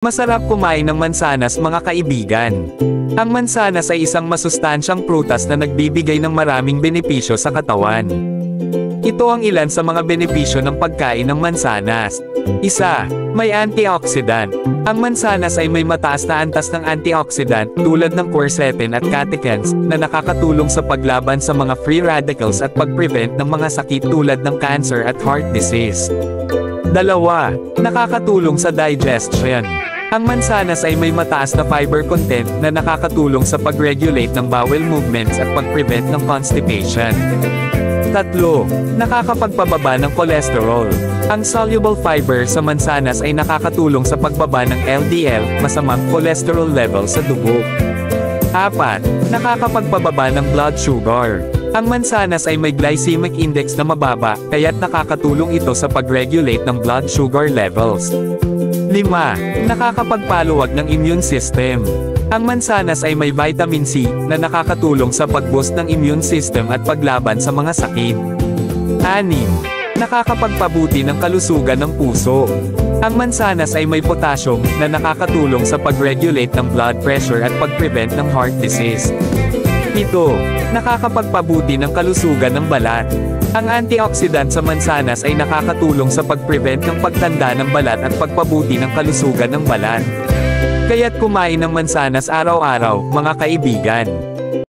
Masarap kumain ng mansanas mga kaibigan. Ang mansanas ay isang masustansyang prutas na nagbibigay ng maraming benepisyo sa katawan. Ito ang ilan sa mga benepisyo ng pagkain ng mansanas. 1. May antioxidant. Ang mansanas ay may mataas na antas ng antioxidant tulad ng quercetin at catechins na nakakatulong sa paglaban sa mga free radicals at pag-prevent ng mga sakit tulad ng cancer at heart disease. 2. Nakakatulong sa digestion. Ang mansanas ay may mataas na fiber content na nakakatulong sa pag-regulate ng bowel movements at pag-prevent ng constipation. 3. Nakakapagpababa ng cholesterol. Ang soluble fiber sa mansanas ay nakakatulong sa pagbaba ng LDL, masamang cholesterol level sa dugo. 4. Nakakapagpababa ng blood sugar. Ang mansanas ay may glycemic index na mababa, kaya't nakakatulong ito sa pag-regulate ng blood sugar levels. 5. Nakakapagpaluwag ng immune system. Ang mansanas ay may vitamin C na nakakatulong sa pag-boost ng immune system at paglaban sa mga sakit. 6. Nakakapagpabuti ng kalusugan ng puso. Ang mansanas ay may potassium na nakakatulong sa pag-regulate ng blood pressure at pag-prevent ng heart disease. 7. Nakakapagpabuti ng kalusugan ng balat. Ang antioxidant sa mansanas ay nakakatulong sa pag-prevent ng pagtanda ng balat at pagpabuti ng kalusugan ng balat. Kaya't kumain ng mansanas araw-araw, mga kaibigan.